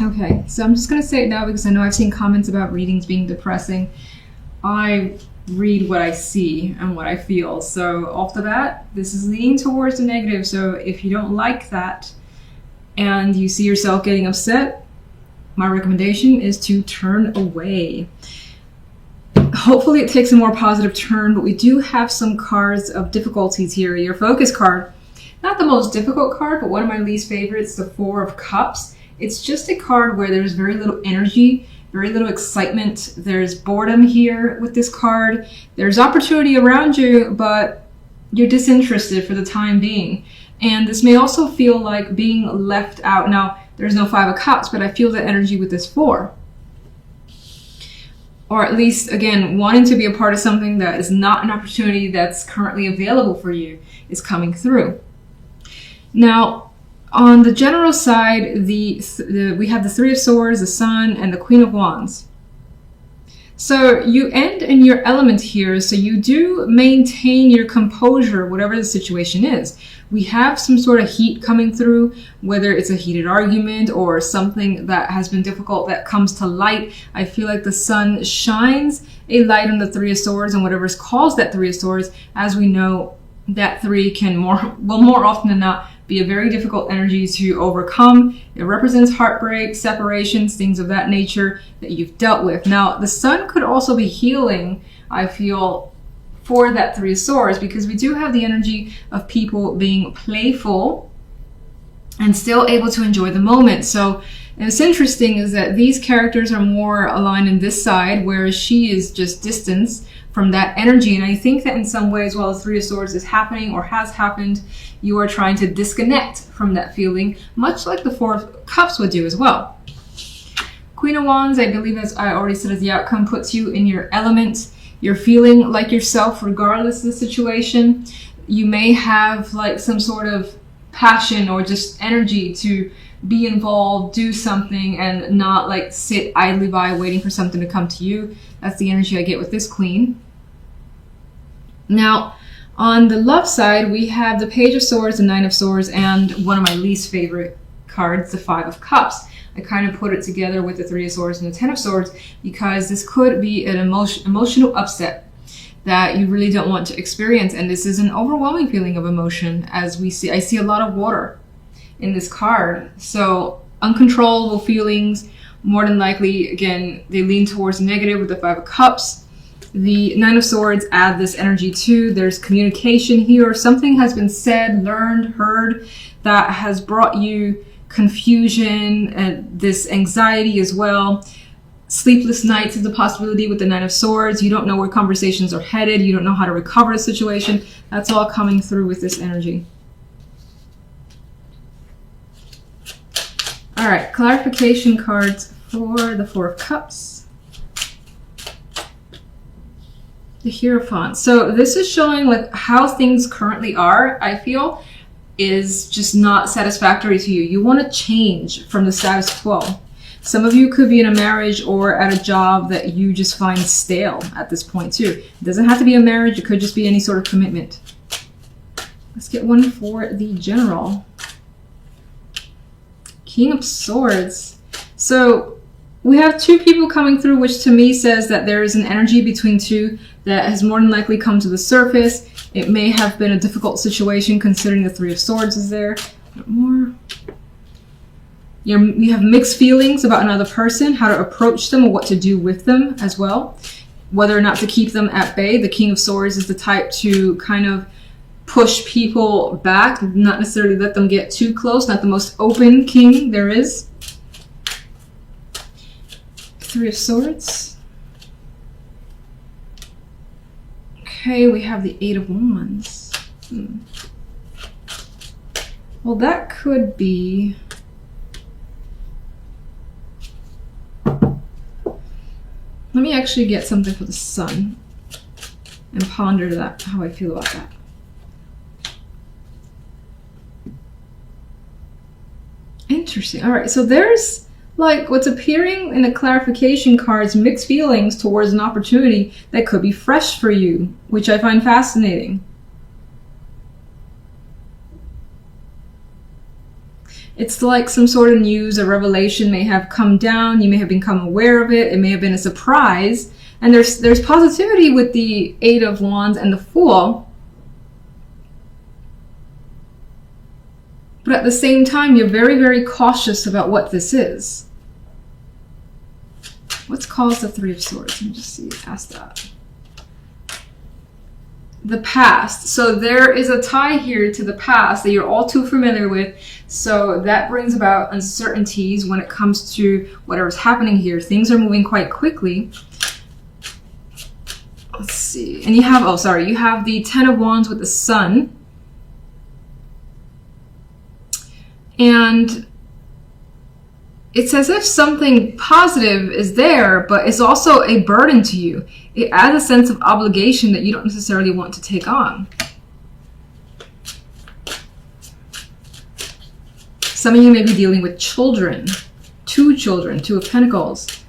Okay, so I'm just going to say it now because I know I've seen comments about readings being depressing. I read what I see and what I feel. So off the bat, this is leaning towards the negative. So if you don't like that and you see yourself getting upset, my recommendation is to turn away. Hopefully it takes a more positive turn, but we do have some cards of difficulties here. Your focus card, not the most difficult card, but one of my least favorites, the Four of Cups. It's just a card where there's very little energy, very little excitement. There's boredom here with this card. There's opportunity around you, but you're disinterested for the time being. And this may also feel like being left out. Now, there's no Five of Cups, but I feel the energy with this Four. Or at least, again, wanting to be a part of something that is not an opportunity that's currently available for you is coming through. Now, on the general side, we have the Three of Swords, the Sun, and the Queen of Wands. So you end in your element here, so you do maintain your composure, whatever the situation is. We have some sort of heat coming through, whether it's a heated argument or something that has been difficult that comes to light. I feel like the Sun shines a light on the Three of Swords, and whatever's caused that Three of Swords, as we know, that three can more often than not be a very difficult energy to overcome. It represents heartbreak, separations, things of that nature that you've dealt with. Now, the Sun could also be healing, I feel, for that Three of Swords, because we do have the energy of people being playful and still able to enjoy the moment. So it's interesting is that these characters are more aligned in this side, whereas she is just distance from that energy. And I think that in some ways, while the Three of Swords is happening or has happened, you are trying to disconnect from that feeling, much like the Four of Cups would do as well. Queen of Wands, I believe, as I already said, as the outcome, puts you in your element. You're feeling like yourself regardless of the situation. You may have like some sort of passion or just energy to be involved, do something, and not like sit idly by waiting for something to come to you. That's the energy I get with this Queen. Now, on the love side, we have the Page of Swords, the Nine of Swords, and one of my least favorite cards, the Five of Cups. I kind of put it together with the Three of Swords and the Ten of Swords because this could be an emotional upset that you really don't want to experience. And this is an overwhelming feeling of emotion, as we see. I see a lot of water in this card. So uncontrollable feelings, more than likely, again, they lean towards negative with the Five of Cups. The Nine of Swords add this energy too. There's communication here. Something has been said, learned, heard that has brought you confusion and this anxiety as well. Sleepless nights is a possibility with the Nine of Swords. You don't know where conversations are headed. You don't know how to recover the situation. That's all coming through with this energy. All right, clarification cards for the Four of Cups. The Hierophant. So this is showing like how things currently are, I feel, is just not satisfactory to you. You want to change from the status quo. Some of you could be in a marriage or at a job that you just find stale at this point too. It doesn't have to be a marriage. It could just be any sort of commitment. Let's get one for the General. King of Swords. So we have two people coming through, which to me says that there is an energy between two that has more than likely come to the surface. It may have been a difficult situation considering the Three of Swords is there. More. You have mixed feelings about another person, how to approach them or what to do with them as well. Whether or not to keep them at bay. The King of Swords is the type to kind of push people back, not necessarily let them get too close. Not the most open king there is. Three of Swords. Okay, we have the Eight of Wands. Well, that could be... Let me actually get something for the Sun and ponder that, how I feel about that. Interesting. All right, so there's like what's appearing in the clarification cards, mixed feelings towards an opportunity that could be fresh for you, which I find fascinating. It's like some sort of news or revelation may have come down. You may have become aware of it. It may have been a surprise. And there's positivity with the Eight of Wands and the Fool. But at the same time, you're very, very cautious about what this is. What's caused the Three of Swords? Let me just see past that. The past. So there is a tie here to the past that you're all too familiar with. So that brings about uncertainties when it comes to whatever's happening here. Things are moving quite quickly. Let's see. And you have, you have the Ten of Wands with the Sun. And it's as if something positive is there, but it's also a burden to you. It adds a sense of obligation that you don't necessarily want to take on. Some of you may be dealing with children, Two of Pentacles.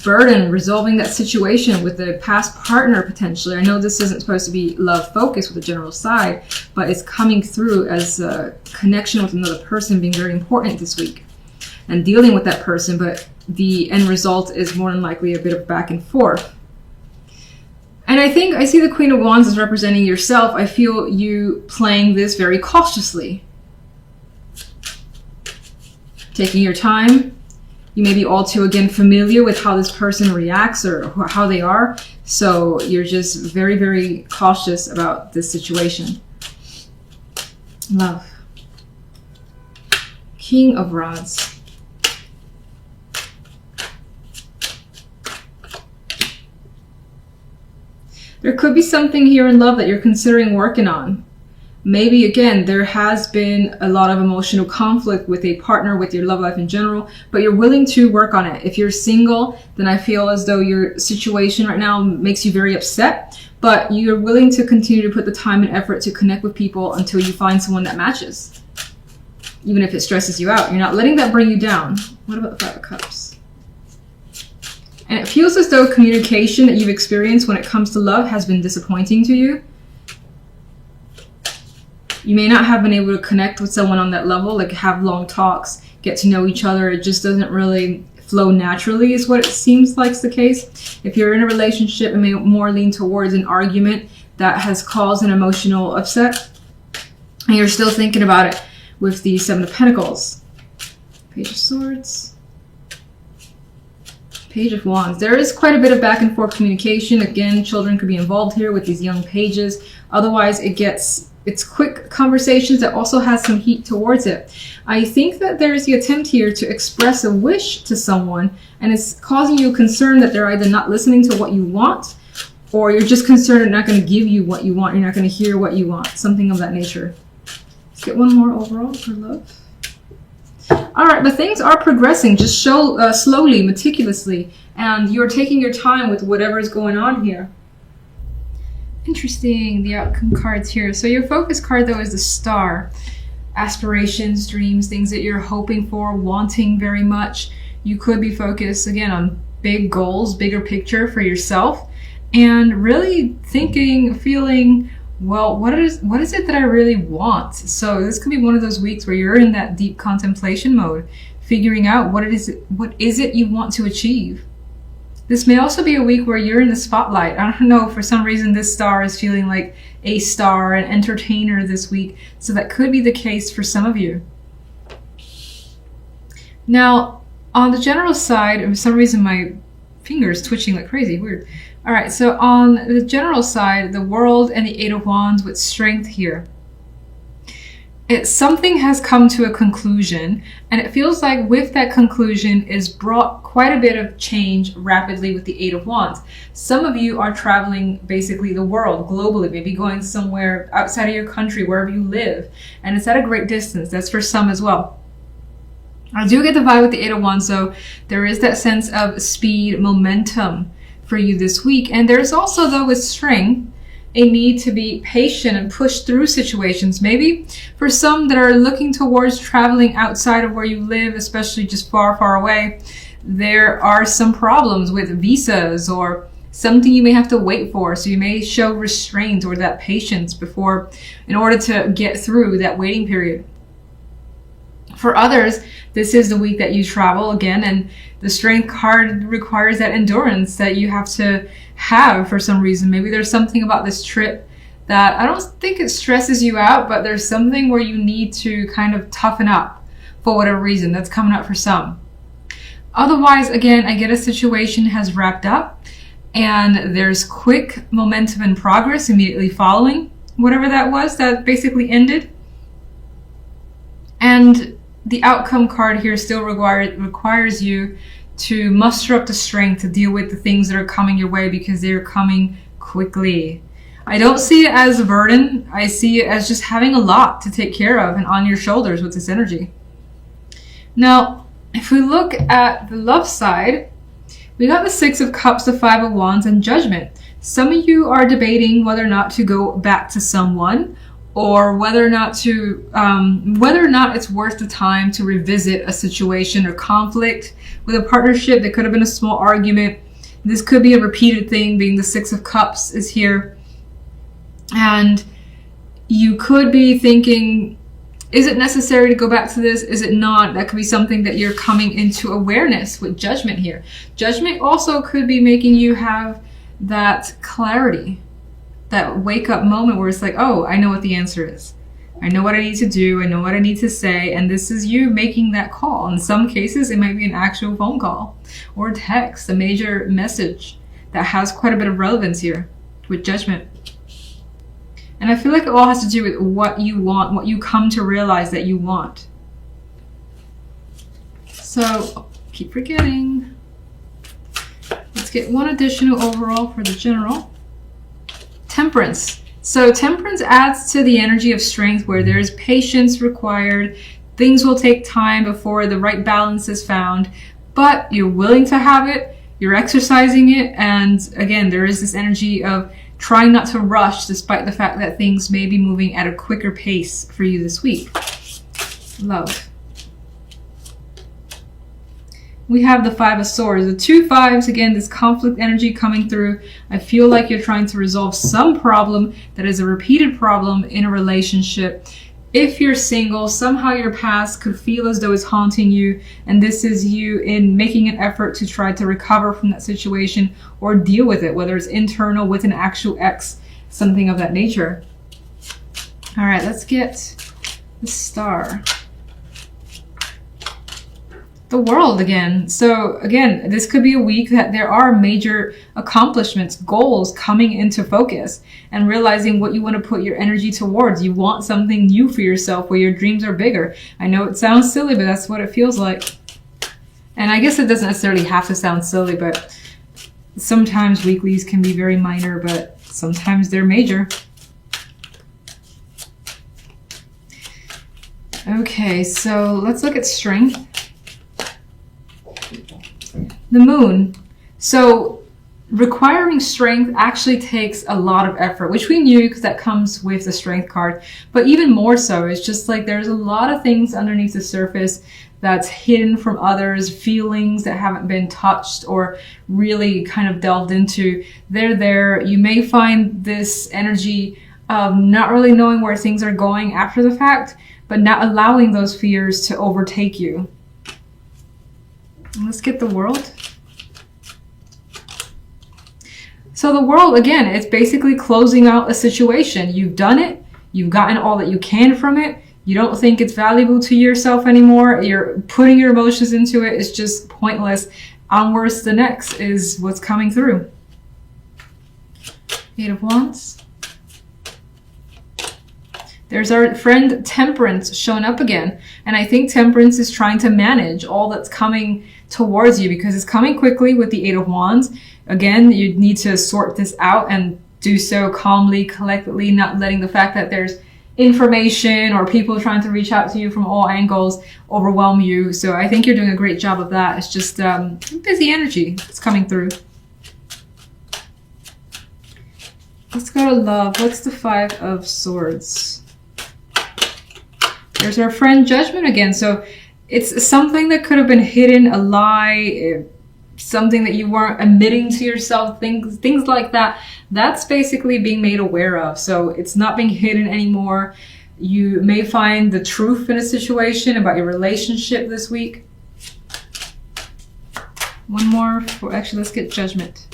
Burden, resolving that situation with a past partner potentially. I know this isn't supposed to be love focused with the general side, but it's coming through as a connection with another person being very important this week. And dealing with that person, but the end result is more than likely a bit of back and forth. And I think I see the Queen of Wands as representing yourself. I feel you playing this very cautiously. Taking your time. You may be all too, again, familiar with how this person reacts or how they are. So you're just very, very cautious about this situation. Love. King of Rods. There could be something here in love that you're considering working on. Maybe, again, there has been a lot of emotional conflict with a partner, with your love life in general, but you're willing to work on it. If you're single, then I feel as though your situation right now makes you very upset, but you're willing to continue to put the time and effort to connect with people until you find someone that matches. Even if it stresses you out, you're not letting that bring you down. What about the Five of Cups? And it feels as though communication that you've experienced when it comes to love has been disappointing to you. You may not have been able to connect with someone on that level, like have long talks, get to know each other. It just doesn't really flow naturally is what it seems like is the case. If you're in a relationship, it may more lean towards an argument that has caused an emotional upset. And you're still thinking about it with the Seven of Pentacles. Page of Swords. Page of Wands. There is quite a bit of back and forth communication. Again, children could be involved here with these young pages. Otherwise, it's quick conversations that also has some heat towards it. I think that there's the attempt here to express a wish to someone, and it's causing you concern that they're either not listening to what you want, or you're just concerned they're not going to give you what you want. You're not going to hear what you want. Something of that nature. Let's get one more overall for love. All right, but things are progressing. Just slowly, meticulously, and you're taking your time with whatever is going on here. Interesting, the outcome cards here. So your focus card, though, is the Star. Aspirations, dreams, things that you're hoping for, wanting very much. You could be focused, again, on big goals, bigger picture for yourself, and really thinking, feeling, well, what is it that I really want? So this could be one of those weeks where you're in that deep contemplation mode, figuring out what is it you want to achieve. This may also be a week where you're in the spotlight. I don't know, for some reason this star is feeling like a star, an entertainer this week. So that could be the case for some of you. Now, on the general side, for some reason my finger is twitching like crazy, weird. All right, so on the general side, the World and the Eight of Wands with Strength here. Something has come to a conclusion, and it feels like with that conclusion is brought quite a bit of change rapidly with the Eight of Wands. Some of you are traveling basically the world globally, maybe going somewhere outside of your country, wherever you live, and it's at a great distance. That's for some as well. I do get the vibe with the Eight of Wands, so there is that sense of speed, momentum for you this week. And there's also, though, with Strength, a need to be patient and push through situations. Maybe for some that are looking towards traveling outside of where you live, especially just far, far away, there are some problems with visas or something you may have to wait for. So you may show restraint or that patience in order to get through that waiting period. For others, this is the week that you travel again, and the strength card requires that endurance that you have to have for some reason. Maybe there's something about this trip that I don't think it stresses you out, but there's something where you need to kind of toughen up for whatever reason. That's coming up for some. Otherwise, again, I get a situation has wrapped up and there's quick momentum and progress immediately following whatever that was that basically ended. And the outcome card here still requires you to muster up the strength to deal with the things that are coming your way, because they're coming quickly. I don't see it as a burden. I see it as just having a lot to take care of and on your shoulders with this energy. Now, if we look at the love side, we got the Six of Cups, the Five of Wands, and Judgment. Some of you are debating whether or not to go back to someone, or whether or not it's worth the time to revisit a situation or conflict with a partnership. That could have been a small argument. This could be a repeated thing, being the Six of Cups is here. And you could be thinking, is it necessary to go back to this? Is it not? That could be something that you're coming into awareness with Judgment here. Judgment also could be making you have that clarity, that wake up moment where it's like, oh, I know what the answer is. I know what I need to do. I know what I need to say. And this is you making that call. In some cases, it might be an actual phone call or text, a major message that has quite a bit of relevance here with Judgment. And I feel like it all has to do with what you want, what you come to realize that you want. So, keep forgetting. Let's get one additional overall for the general. Temperance. So temperance adds to the energy of strength, where there's patience required. Things will take time before the right balance is found, but you're willing to have it, you're exercising it, and again, there is this energy of trying not to rush despite the fact that things may be moving at a quicker pace for you this week. Love. We have the Five of Swords. The two fives, again, this conflict energy coming through. I feel like you're trying to resolve some problem that is a repeated problem in a relationship. If you're single, somehow your past could feel as though it's haunting you, and this is you in making an effort to try to recover from that situation or deal with it, whether it's internal with an actual ex, something of that nature. All right, let's get the Star. The World again. So again, this could be a week that there are major accomplishments, goals coming into focus, and realizing what you want to put your energy towards. You want something new for yourself where your dreams are bigger. I know it sounds silly, but that's what it feels like. And I guess it doesn't necessarily have to sound silly, but sometimes weeklies can be very minor, but sometimes they're major. Okay, so let's look at strength. The Moon. So requiring strength actually takes a lot of effort, which we knew because that comes with the Strength card. But even more so, it's just like there's a lot of things underneath the surface that's hidden from others, feelings that haven't been touched or really kind of delved into. They're there. You may find this energy of not really knowing where things are going after the fact, but not allowing those fears to overtake you. Let's get the World. So the World, again, it's basically closing out a situation. You've done it. You've gotten all that you can from it. You don't think it's valuable to yourself anymore. You're putting your emotions into it. It's just pointless. Onwards to the next is what's coming through. Eight of Wands. There's our friend Temperance showing up again. And I think Temperance is trying to manage all that's coming towards you because it's coming quickly with the Eight of Wands. Again, you need to sort this out and do so calmly, collectively, not letting the fact that there's information or people trying to reach out to you from all angles overwhelm you. So I think you're doing a great job of that. It's just busy energy that's coming through. Let's go to love. What's the Five of Swords? There's our friend Judgment again. So it's something that could have been hidden, a lie, something that you weren't admitting to yourself, things like that. That's basically being made aware of. So it's not being hidden anymore. You may find the truth in a situation about your relationship this week. One more. Actually, let's get Judgment.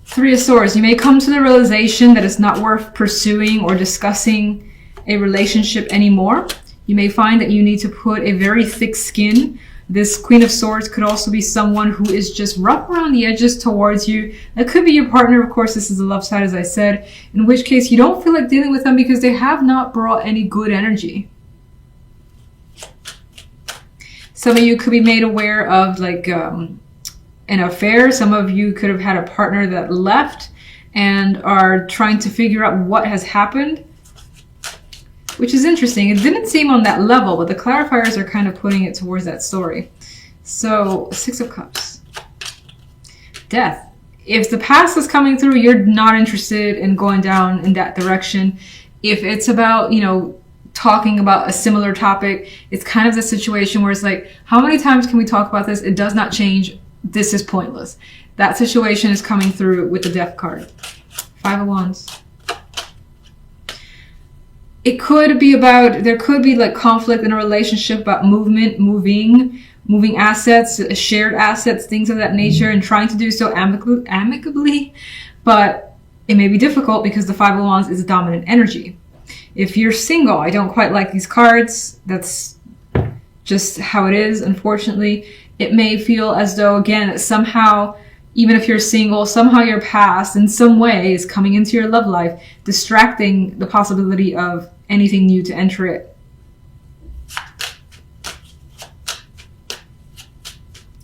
Three of Swords. You may come to the realization that it's not worth pursuing or discussing a relationship anymore. You may find that you need to put a very thick skin. This Queen of Swords could also be someone who is just rough around the edges towards you. That could be your partner. Of course, this is the love side, as I said, in which case you don't feel like dealing with them because they have not brought any good energy. Some of you could be made aware of like an affair. Some of you could have had a partner that left and are trying to figure out what has happened, which is interesting. It didn't seem on that level, but the clarifiers are kind of putting it towards that story. So, Six of Cups. Death. If the past is coming through, you're not interested in going down in that direction. If it's about, you know, talking about a similar topic, it's kind of the situation where it's like, how many times can we talk about this? It does not change. This is pointless. That situation is coming through with the Death card. Five of Wands. It could be about, there could be like conflict in a relationship about movement, moving assets, shared assets, things of that nature, and trying to do so amicably, but it may be difficult because the Five of Wands is a dominant energy. If you're single, I don't quite like these cards. That's just how it is, unfortunately. It may feel as though, again, somehow, even if you're single, somehow your past in some way is coming into your love life, distracting the possibility of anything new to enter it.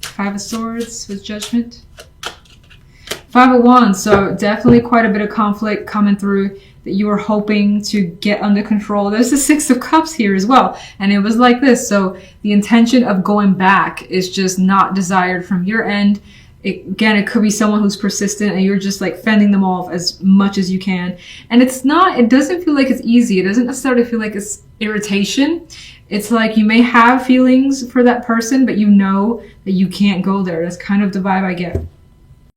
Five of Swords with Judgment. Five of Wands, so definitely quite a bit of conflict coming through that you were hoping to get under control. There's the Six of Cups here as well, and it was like this. So the intention of going back is just not desired from your end. Again, it could be someone who's persistent and you're just like fending them off as much as you can. And it doesn't feel like it's easy. It doesn't necessarily feel like it's irritation. It's like you may have feelings for that person, but you know that you can't go there. That's kind of the vibe I get.